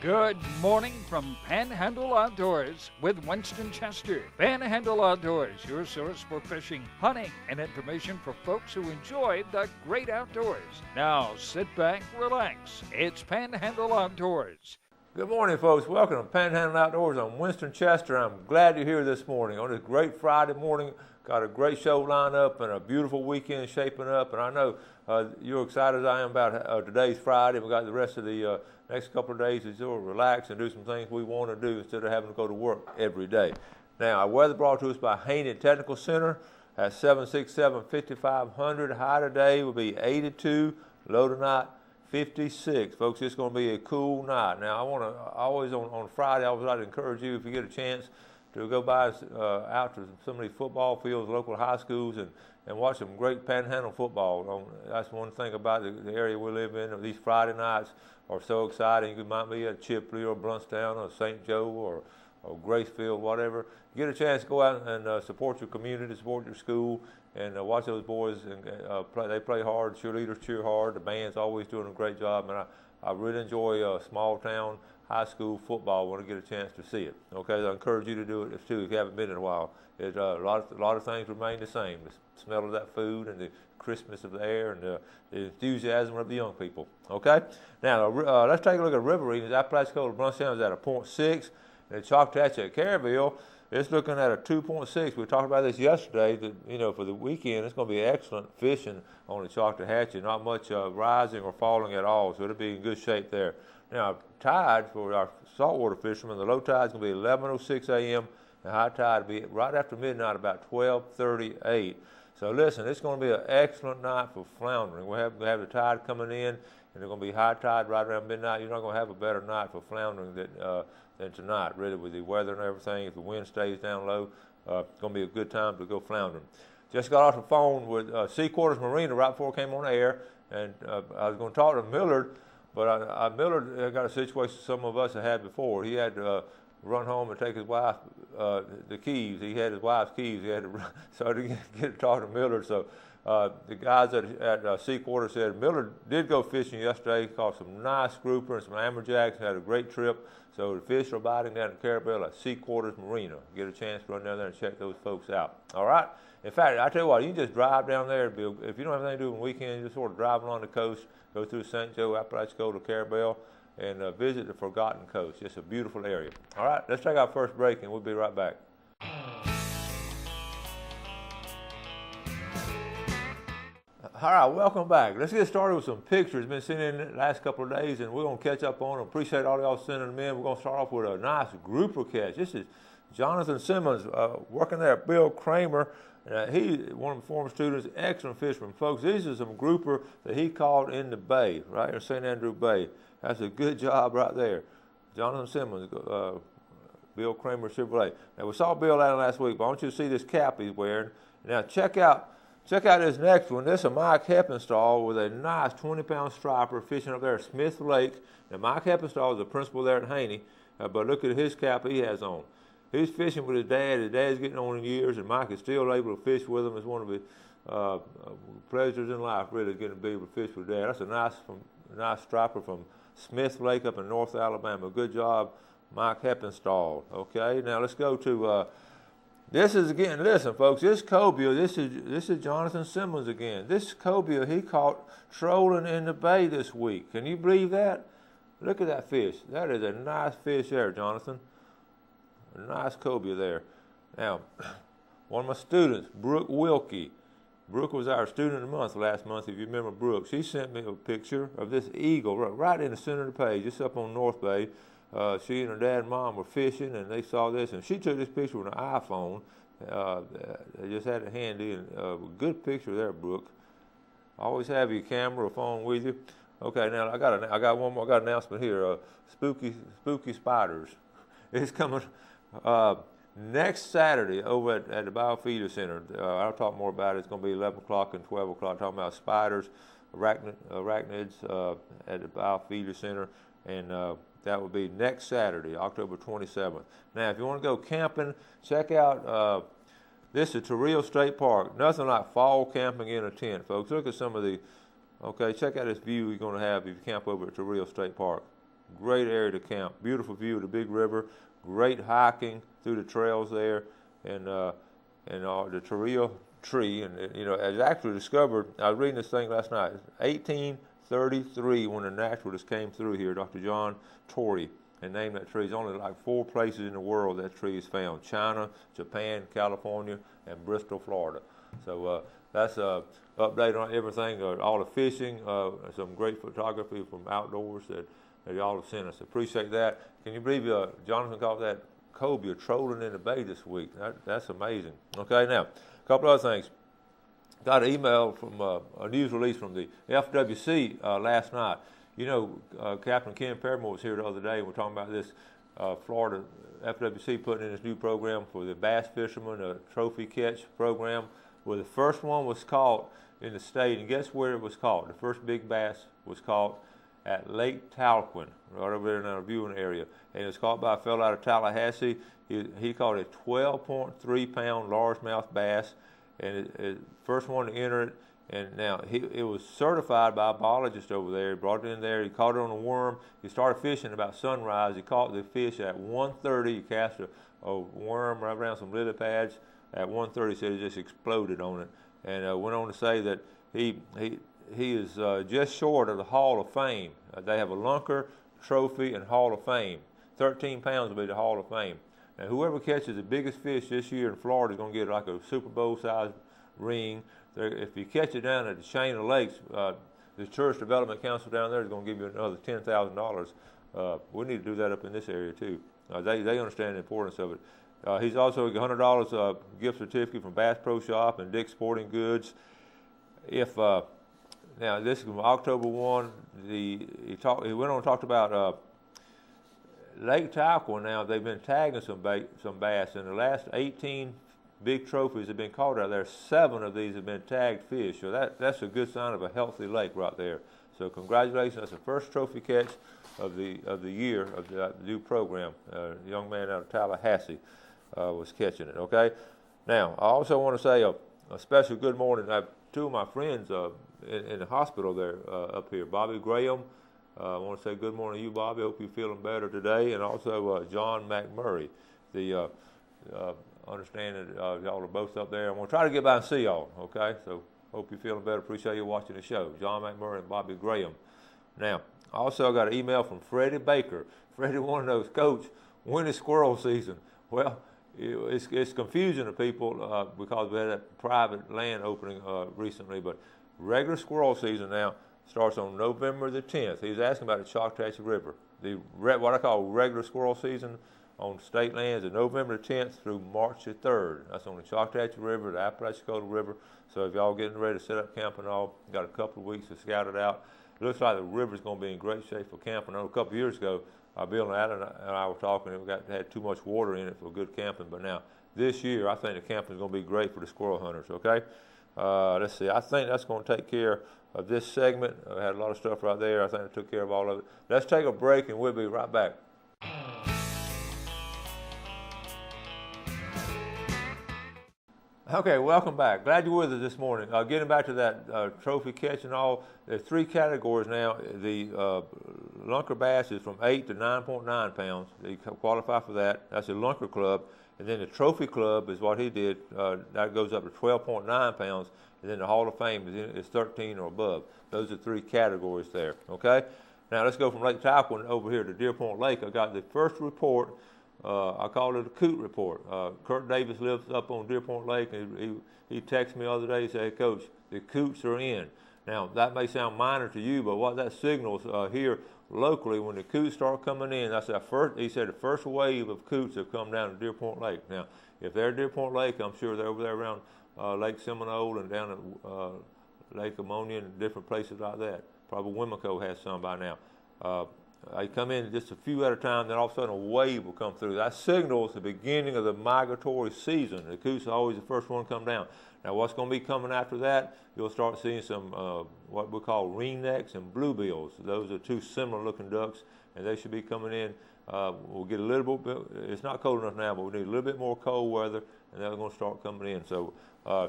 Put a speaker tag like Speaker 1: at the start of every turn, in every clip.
Speaker 1: Good morning from Panhandle Outdoors with Winston Chester. Panhandle Outdoors, your source for fishing, hunting, and information for folks who enjoy the great outdoors. Now sit back, relax. It's Panhandle Outdoors.
Speaker 2: Good morning, folks. Welcome to Panhandle Outdoors. I'm Winston Chester. I'm glad you're here this morning on this great Friday morning. Got a great show lined up and a beautiful weekend shaping up. And I know you're excited as I am about today's Friday. We've got the rest of the next couple of days to sort of relax and do some things we want to do instead of having to go to work every day. Now, our weather brought to us by Haney Technical Center at 767-5500. High today will be 82, low tonight 56. Folks, it's going to be a cool night. Now, I always on Friday, I would like to encourage you, if you get a chance, to go by out to some of these football fields, local high schools, and watch some great Panhandle football. That's one thing about the area we live in. These Friday nights are so exciting. You might be at Chipley or Bluntstown or St. Joe or Gracefield, whatever. Get a chance to go out and support your community, support your school, and watch those boys and play. They play hard. Cheerleaders cheer hard. The band's always doing a great job, and I really enjoy small town high school football when I get a chance to see it. Okay, I encourage you to do it too if you haven't been in a while. A lot of things remain the same. The smell of that food and the crispness of the air and the enthusiasm of the young people. Okay, now let's take a look at river readings. Apalachicola Bluntstown is at a 0.6, and Choctahatchee at Caryville, it's looking at a 2.6. We talked about this yesterday. That for the weekend, it's going to be excellent fishing on the Choctahatchee. Not much rising or falling at all, so it'll be in good shape there. Now, tide for our saltwater fishermen, the low tide is going to be 11:06 a.m. The high tide will be right after midnight, about 12:38. So listen, it's going to be an excellent night for floundering. We have the tide coming in, and there's going to be high tide right around midnight. You're not going to have a better night for floundering than tonight, really, with the weather and everything. If the wind stays down low, it's going to be a good time to go floundering. Just got off the phone with Sea Quarters Marina right before I came on air, and I was going to talk to Millard. But Millard got a situation some of us have had before. He had to run home and take his wife the keys. He had his wife's keys. He had to run, so to get to talk to Millard. So the guys at Sea Quarter said Millard did go fishing yesterday. Caught some nice grouper and some amberjacks. Had a great trip. So the fish are biting down in Caryville at Sea Quarters Marina. Get a chance to run down there and check those folks out. All right. In fact, I tell you what, you can just drive down there. If you don't have anything to do on the weekend, you just sort of drive along the coast, go through St. Joe, Apalachicola, Caryville, and visit the Forgotten Coast. It's a beautiful area. All right, let's take our first break, and we'll be right back. All right, welcome back. Let's get started with some pictures. Been sent in the last couple of days, and we're going to catch up on them. Appreciate all y'all sending them in. We're going to start off with a nice grouper catch. This is Jonathan Simmons working there at Bill Kramer. He's one of the former students, excellent fisherman. Folks, these are some grouper that he caught in the bay, right in St. Andrew Bay. That's a good job right there. Jonathan Simmons, Bill Kramer Chevrolet. Now, we saw Bill out last week, but I want you to see this cap he's wearing. Now, check out this next one. This is Mike Heppenstall with a nice 20-pound striper fishing up there at Smith Lake. Now, Mike Heppenstall is the principal there at Haney, but look at his cap he has on. He's fishing with his dad. His dad's getting on in years, and Mike is still able to fish with him. It's one of the pleasures in life, really, getting to be able to fish with Dad. That's a nice striper from Smith Lake up in North Alabama. Good job, Mike Heppenstall. Okay, now let's go to this is again. Listen, folks, this cobia. This is Jonathan Simmons again. This cobia he caught trolling in the bay this week. Can you believe that? Look at that fish. That is a nice fish there, Jonathan. A nice cobia there. Now, one of my students, Brooke Wilkie. Brooke was our student of the month last month, if you remember Brooke. She sent me a picture of this eagle right in the center of the page, just up on North Bay. She and her dad and mom were fishing, and they saw this, and she took this picture with an iPhone. They just had it handy, and good picture there, Brooke. Always have your camera or phone with you. Okay, now I got one more. I got an announcement here. Spooky spiders. It's coming next Saturday over at the Biofeeder Center. I'll talk more about it. It's going to be 11 o'clock and 12 o'clock, talking about spiders, arachnids at the Biofeeder Center, and that will be next Saturday, October 27th. Now, if you want to go camping, check out this is Terrell State Park. Nothing like fall camping in a tent, folks. Look at some of the, okay, check out this view you're going to have if you camp over at Terrell State Park. great area to camp. Beautiful view of the big river, great hiking through the trails there, and the Torilla tree. And it was actually discovered, I was reading this thing last night, 1833 when a naturalist came through here, Dr. John Torrey, and named that tree. There's only like 4 places in the world that tree is found: China, Japan, California, and Bristol, Florida. So that's a update on everything, all the fishing, some great photography from outdoors that y'all have sent us. Appreciate that. Can you believe Jonathan caught that cobia trolling in the bay this week? That's amazing. Okay, now, a couple other things. Got an email from a news release from the FWC last night. Captain Ken Paramore was here the other day, and we're talking about this Florida FWC putting in this new program for the bass fishermen, a trophy catch program, where the first one was caught in the state, and guess where it was caught? The first big bass was caught at Lake Talquin, right over there in our viewing area, and it was caught by a fellow out of Tallahassee. He caught a 12.3-pound largemouth bass, and it first one to enter it. And now it was certified by a biologist over there. He brought it in there. He caught it on a worm. He started fishing about sunrise. He caught the fish at 1:30. He cast a worm right around some lily pads. At 1:30, he said it just exploded on it. And went on to say that he is just short of the Hall of Fame. They have a Lunker Trophy and Hall of Fame. 13 pounds will be the Hall of Fame. And whoever catches the biggest fish this year in Florida is going to get like a Super Bowl-sized ring. If you catch it down at the chain of lakes, the Tourist Development Council down there is going to give you another $10,000. We need to do that up in this area too. They understand the importance of it. He's also a $100 gift certificate from Bass Pro Shop and Dick's Sporting Goods. Now this is from October 1. He went on and talked about Lake Talquin. Now they've been tagging some bass. In the last 18 big trophies have been caught out there. 7 of these have been tagged fish. So that's a good sign of a healthy lake right there. So congratulations, that's the first trophy catch of the year of the new program. A young man out of Tallahassee was catching it. Okay. Now I also want to say a special good morning. I have 2 of my friends in the hospital there up here. Bobby Graham. I want to say good morning to you, Bobby. Hope you're feeling better today. And also John McMurray. The understanding y'all are both up there. I'm going to try to get by and see y'all, okay? So hope you're feeling better. Appreciate you watching the show. John McMurray and Bobby Graham. Now, I also got an email from Freddie Baker. Freddie wanted to know, Coach, when is squirrel season? Well, it's confusing to people because we had that private land opening recently, but regular squirrel season now starts on November the 10th. He was asking about the Choctaw River. What I call regular squirrel season on state lands is November the 10th through March the 3rd. That's on the Choctaw River, the Apalachicola River. So if y'all getting ready to set up camp and all, got a couple of weeks to scout it out. It looks like the river's going to be in great shape for camping. I know a couple of years ago, Bill and Adam and I were talking, and had too much water in it for good camping. But now, this year, I think the camping is going to be great for the squirrel hunters, okay? Let's see, I think that's going to take care of this segment. I had a lot of stuff right there. I think I took care of all of it. Let's take a break, and we'll be right back. Okay, welcome back. Glad you're with us this morning. Getting back to that trophy catch and all, there's 3 categories now. The Lunker bass is from 8 to 9.9 pounds. They qualify for that. That's the Lunker Club. And then the Trophy Club is what he did. That goes up to 12.9 pounds. And then the Hall of Fame is 13 or above. Those are 3 categories there, okay? Now let's go from Lake Talquin over here to Deer Point Lake. I got the first report. I called it a coot report. Kurt Davis lives up on Deer Point Lake, and he texted me the other day and said, hey, Coach, the coots are in. Now, that may sound minor to you, but what that signals here locally, when the coots start coming in, he said the first wave of coots have come down to Deer Point Lake. Now, if they're at Deer Point Lake, I'm sure they're over there around Lake Seminole and down at Lake Ammonia and different places like that. Probably Wimico has some by now. They come in just a few at a time, then all of a sudden a wave will come through. That signals the beginning of the migratory season. The coots are always the first one to come down. Now what's going to be coming after that, you'll start seeing some what we call ringnecks and bluebills. Those are 2 similar looking ducks, and they should be coming in. We'll get a little bit, it's not cold enough now, but we need a little bit more cold weather, and they're going to start coming in. So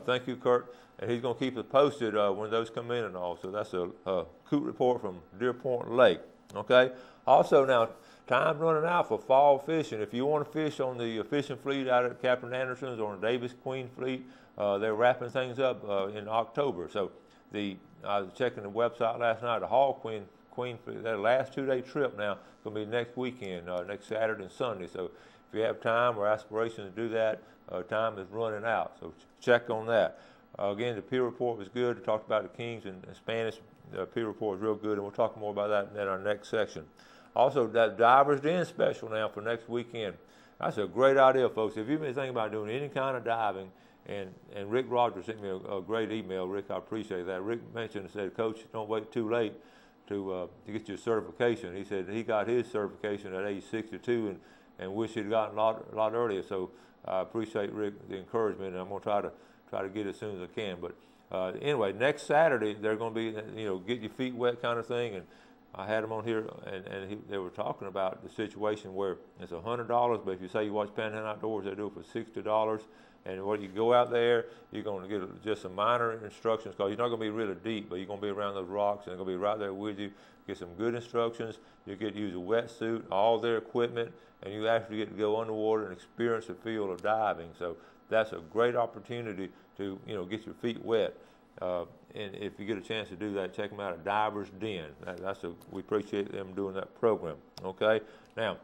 Speaker 2: thank you, Kurt. And he's going to keep us posted when those come in and all. So that's a coot report from Deer Point Lake. Okay. Also now, time's running out for fall fishing. If you want to fish on the fishing fleet out at Captain Anderson's or on Davis Queen fleet, they're wrapping things up in October. So I was checking the website last night. The Hall Queen fleet, their last 2-day trip now going to be next weekend, next Saturday and Sunday. So if you have time or aspirations to do that, time is running out. So check on that. Again, the peer report was good. We talked about the Kings and Spanish. The peer report was real good, and we'll talk more about that in our next section. Also, that Divers Den special now for next weekend. That's a great idea, folks. If you've been thinking about doing any kind of diving, and Rick Rogers sent me a great email. Rick, I appreciate that. Rick mentioned and said, Coach, don't wait too late to get your certification. He said he got his certification at age 62 and wish he'd gotten a lot earlier. So I appreciate Rick the encouragement, and I'm going to try to get it as soon as I can. But anyway, next Saturday they're going to be get your feet wet kind of thing, and I had them on here, and they were talking about the situation where it's $100, but if you say you watch Panhandle Outdoors, they do it for $60. And when you go out there, you're going to get just some minor instructions, because you're not going to be really deep, but you're going to be around those rocks, and they're going to be right there with you. Get some good instructions. You get to use a wetsuit, all their equipment, and you actually get to go underwater and experience the feel of diving. So that's a great opportunity to get your feet wet. And if you get a chance to do that, check them out at Divers Den. We appreciate them doing that program. Okay. Now,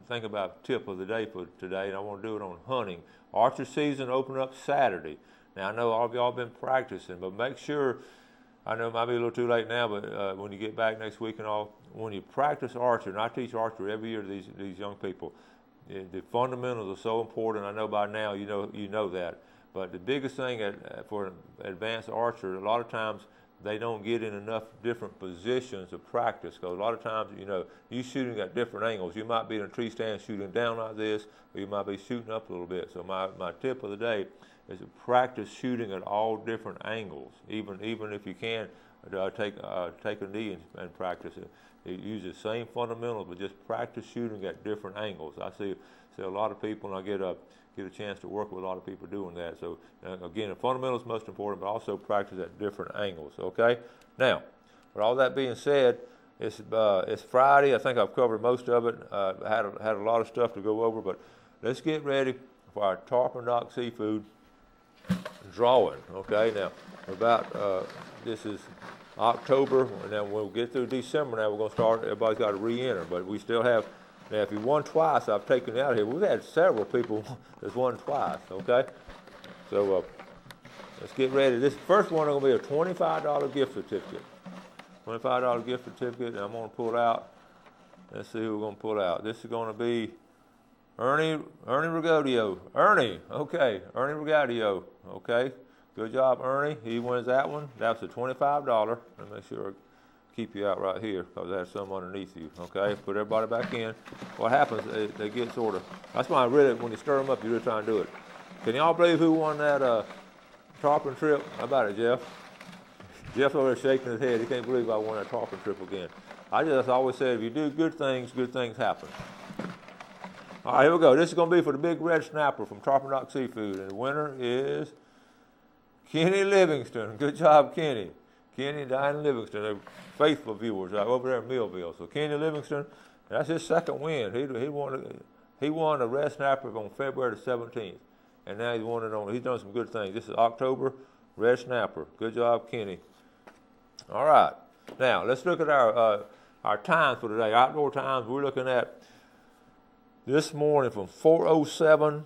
Speaker 2: think about tip of the day for today, and I want to do it on hunting. Archery season open up Saturday. Now, I know all of y'all been practicing, but make sure, I know it might be a little too late now, but when you get back next week and all, when you practice archery, and I teach archery every year to these young people, the fundamentals are so important. I know by now you know that. But the biggest thing for an advanced archer, a lot of times they don't get in enough different positions of practice. Because a lot of times, you shooting at different angles. You might be in a tree stand shooting down like this, or you might be shooting up a little bit. So my tip of the day is to practice shooting at all different angles. Even if you can take a knee and practice it. You use the same fundamentals, but just practice shooting at different angles. I see a lot of people, and I get a chance to work with a lot of people doing that. So again, the fundamentals is most important, but also practice at different angles. Okay. Now, with all that being said, it's Friday. I think I've covered most of it. Had a lot of stuff to go over, but let's get ready for our Tarpon Dock Seafood drawing. Okay. Now, this is October, and then we'll get through December. Now we're going to start. Everybody's got to re-enter, but we still have. Now, if you won twice, I've taken you out of here. We've had several people that's won twice, okay? So let's get ready. This first one is going to be a $25 gift certificate. $25 gift certificate, and I'm going to pull out. Let's see who we're going to pull out. This is going to be Ernie Regadio. Ernie Regadio, okay? Good job, Ernie. He wins that one. That's a $25. Let me make sure keep you out right here, because there's some underneath you. Okay, put everybody back in. What happens, they get sort of, that's why when you stir them up, you really try and do it. Can y'all believe who won that tarpon trip? How about it, Jeff? Jeff's over there shaking his head. He can't believe I won that tarpon trip again. I just always said, if you do good things happen. All right, here we go. This is going to be for the big red snapper from Tarpon Dock Seafood, and the winner is Kenny Livingston. Good job, Kenny. Kenny and Diane Livingston, they're faithful viewers right over there in Millville. So Kenny Livingston, that's his second win. He won a red snapper on February the 17th, and now he's done some good things. This is October red snapper. Good job, Kenny. All right, now let's look at our times for today. Outdoor times. We're looking at this morning from 4:07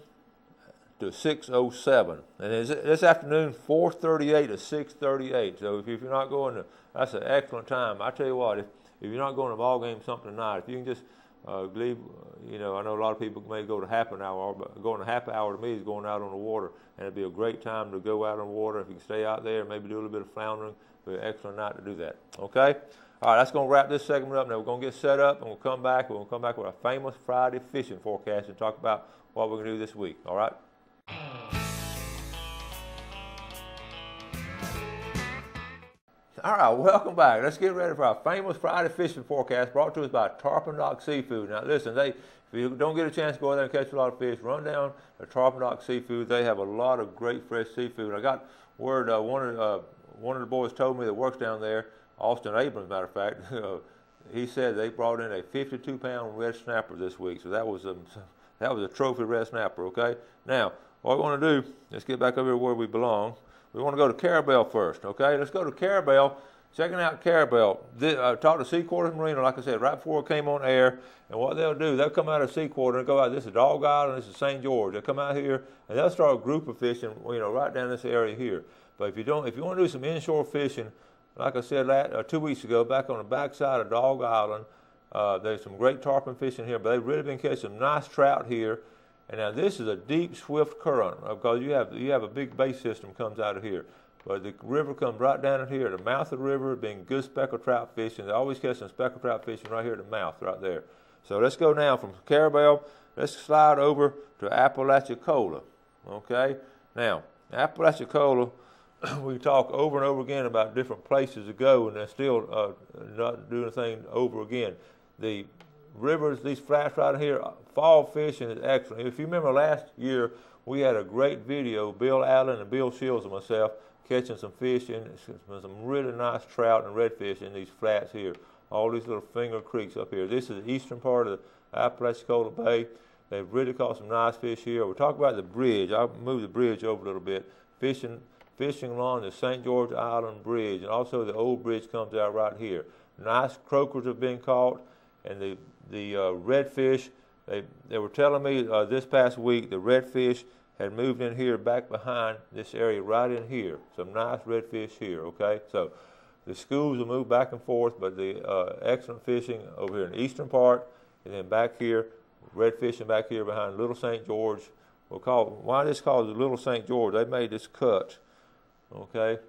Speaker 2: to 6:07, and this afternoon 4:38 to 6:38. So if you're not going that's an excellent time. I tell you what, if you're not going to a ball game something tonight, if you can just leave, I know a lot of people may go to half an hour, but going a half hour to me is going out on the water, and it'd be a great time to go out on the water. If you can stay out there and maybe do a little bit of floundering, it'd be an excellent night to do that. Okay. All right, that's going to wrap this segment up. Now we're going to get set up, and we'll come back. We're going to come back with our famous Friday fishing forecast and talk about what we're going to do this week. All right. All right, welcome back. Let's get ready for our famous Friday fishing forecast brought to us by Tarpon Dock Seafood. Now, listen, if you don't get a chance to go there and catch a lot of fish, run down to Tarpon Dock Seafood. They have a lot of great fresh seafood. I got word one of the boys told me that works down there, Austin Abrams, matter of fact, he said they brought in a 52-pound red snapper this week. So that was a trophy red snapper. Okay. Now what we want to do, let's get back over here where we belong. We want to go to Carabel first. Okay. Let's go to Carabel. Checking out Carabel. I talked to Sea Quarters Marina, like I said, right before it came on air. And what they'll do, they'll come out of Sea Quarter and go out. This is Dog Island, this is St. George. They'll come out here and they'll start a group of fishing, right down this area here. But if you want to do some inshore fishing, like I said 2 weeks ago, back on the backside of Dog Island, there's some great tarpon fishing here. But they've really been catching some nice trout here. And now this is a deep, swift current because you have a big base system comes out of here. But the river comes right down in here at the mouth of the river, being good speckled trout fishing. They always catch some speckled trout fishing right here at the mouth, right there. So let's go now from Carabel. Let's slide over to Apalachicola. Okay. Now Apalachicola, we talk over and over again about different places to go, and they're still not doing anything over again. The rivers, these flats right here, fall fishing is excellent. If you remember last year, we had a great video, Bill Allen and Bill Shields and myself, catching some fish in some really nice trout and redfish in these flats here. All these little finger creeks up here. This is the eastern part of the Apalachicola Bay. They've really caught some nice fish here. We'll talk about the bridge. I'll move the bridge over a little bit. Fishing along the St. George Island Bridge, and also the old bridge comes out right here. Nice croakers have been caught, and the redfish. They were telling me this past week the redfish had moved in here back behind this area right in here. Some nice redfish here, okay? So the schools will move back and forth, but the excellent fishing over here in the eastern part, and then back here, redfishing back here behind Little St. George. Why this called the Little St. George? They made this cut, okay?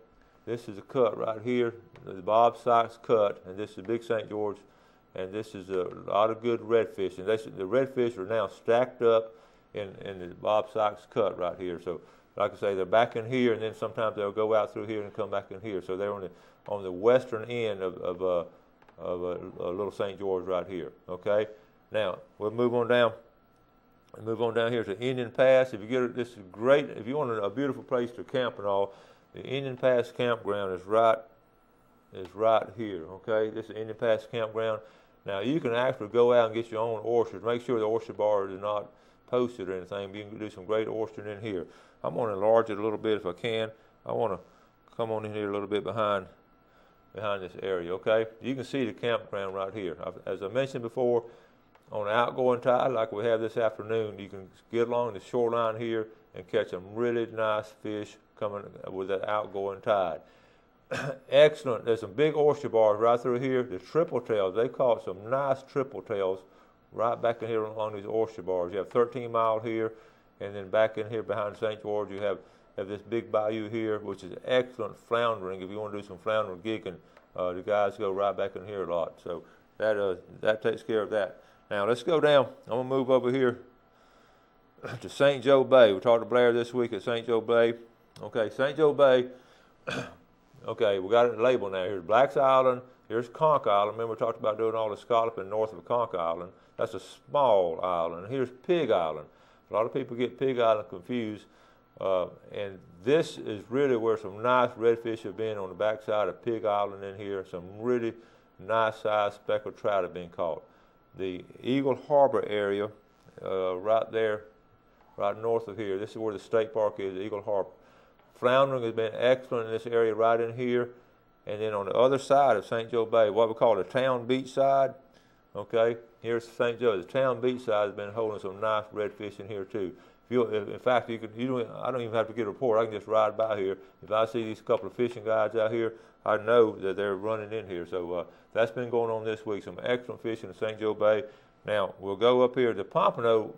Speaker 2: This is a cut right here, the Bob Sykes cut, and this is Big St. George, and this is a lot of good redfish. And the redfish are now stacked up in the Bob Sykes cut right here. So, like I say, they're back in here, and then sometimes they'll go out through here and come back in here. So they're on the western end of Little St. George right here. Okay. Now we'll move on down. Move on down here to Indian Pass. This is great. If you want a beautiful place to camp and all, the Indian Pass campground is right here. Okay. This is Indian Pass campground. Now you can actually go out and get your own oysters. Make sure the oyster bars are not posted or anything. You can do some great oystering in here. I'm going to enlarge it a little bit if I can. I want to come on in here a little bit behind this area, okay? You can see the campground right here. As I mentioned before, on an outgoing tide like we have this afternoon, you can get along the shoreline here and catch some really nice fish coming with that outgoing tide. Excellent. There's some big oyster bars right through here. The triple tails, they caught some nice triple tails right back in here along these oyster bars. You have 13 Mile here, and then back in here behind St. George, you have this big bayou here, which is excellent floundering. If you want to do some floundering gigging, the guys go right back in here a lot. So that takes care of that. Now let's go down. I'm gonna move over here to St. Joe Bay. We talked to Blair this week at St. Joe Bay. Okay, St. Joe Bay. Okay, we got it labeled now. Here's Black's Island. Here's Conch Island. Remember we talked about doing all the scalloping north of Conch Island. That's a small island. Here's Pig Island. A lot of people get Pig Island confused. And this is really where some nice redfish have been on the backside of Pig Island in here. Some really nice sized speckled trout have been caught. The Eagle Harbor area, right there, right north of here. This is where the state park is, Eagle Harbor. Floundering has been excellent in this area right in here. And then on the other side of St. Joe Bay, what we call the town beach side, okay, here's St. Joe. The town beach side has been holding some nice redfish in here too. In fact, I don't even have to get a report. I can just ride by here. If I see these couple of fishing guides out here, I know that they're running in here. So that's been going on this week. Some excellent fishing in St. Joe Bay. Now we'll go up here. The Pompano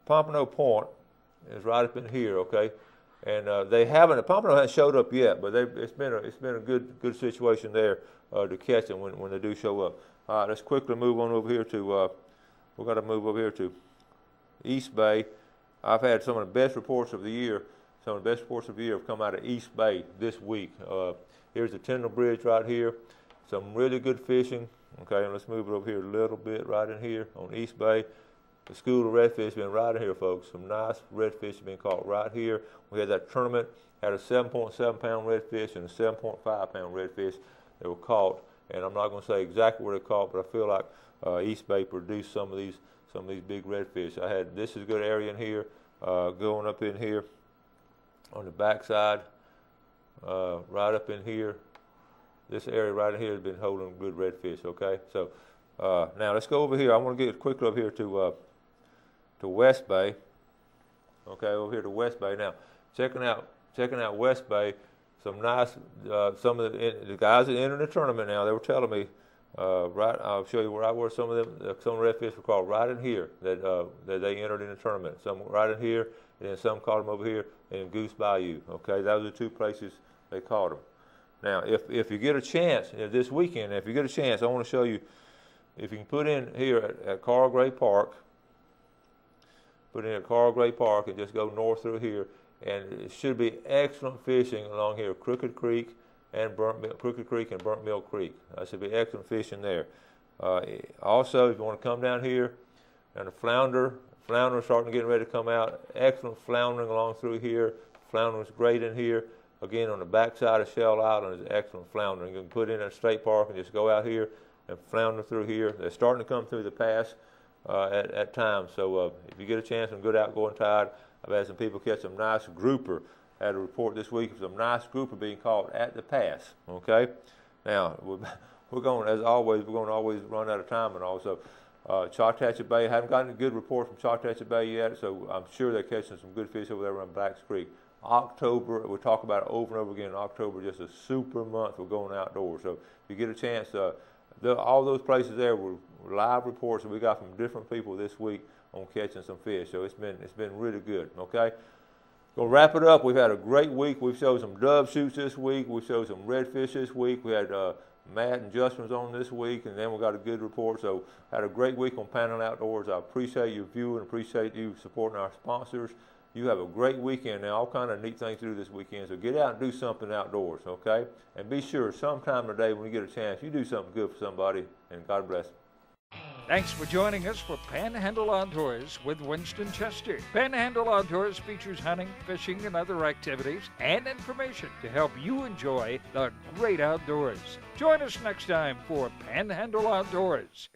Speaker 2: Point is right up in here, okay. And the Pompano hasn't showed up yet, but it's been a good situation there to catch them when they do show up. All right, let's quickly move on over here to. We've got to move over here to East Bay. I've had some of the best reports of the year. Some of the best reports of the year have come out of East Bay this week. Here's the Tyndall Bridge right here. Some really good fishing. Okay, and let's move it over here a little bit right in here on East Bay. The school of redfish has been right in here, folks. Some nice redfish have been caught right here. We had that tournament, had a 7.7 pound redfish and a 7.5 pound redfish that were caught and I'm not going to say exactly where they caught, but I feel like East Bay produced some of these big redfish. This is a good area in here, going up in here on the backside, right up in here. This area right in here has been holding good redfish. Okay, so now let's go over here. I want to get quickly over here to West Bay. Okay, over here to West Bay. Now, checking out West Bay. Some nice, some of the guys that entered the tournament now, they were telling me, I'll show you where some of the redfish were caught right in here that they entered in the tournament. Some right in here, and then some caught them over here in Goose Bayou. Okay, those are the two places they caught them. Now, if you get a chance this weekend, if you get a chance, I want to show you, if you can put in here at Carl Gray Park, and just go north through here, and it should be excellent fishing along here, Crooked Creek and Burnt Mill Creek. That should be excellent fishing there. Also, if you want to come down here, and the flounder starting to get ready to come out. Excellent floundering along through here. Floundering's great in here. Again, on the backside of Shell Island is excellent floundering. You can put in a state park and just go out here and flounder through here. They're starting to come through the pass at times. So if you get a chance on good outgoing tide, I've had some people catch some nice grouper. I had a report this week of some nice grouper being caught at the pass. Okay, now we're going, as always, we're going to always run out of time, and also Choctaw Bay. I haven't gotten a good report from Choctaw Bay yet, so I'm sure they're catching some good fish over there around Blacks Creek. October, we talk about it over and over again. October, just a super month for going outdoors. So if you get a chance, all those places there were live reports that we got from different people this week on catching some fish. So it's been really good. Okay, gonna wrap it up. We've had a great week. We've showed some dove shoots this week. We showed some redfish this week. We had Matt and Justin was on this week, and then we got a good report. So had a great week on Panhandle Outdoors. I appreciate you viewing, appreciate you supporting our sponsors. You have a great weekend now. All kind of neat things to do this weekend. So get out and do something outdoors, okay? And be sure sometime today when you get a chance, you do something good for somebody, and God bless.
Speaker 1: Thanks for joining us for Panhandle Outdoors with Winston Chester. Panhandle Outdoors features hunting, fishing, and other activities and information to help you enjoy the great outdoors. Join us next time for Panhandle Outdoors.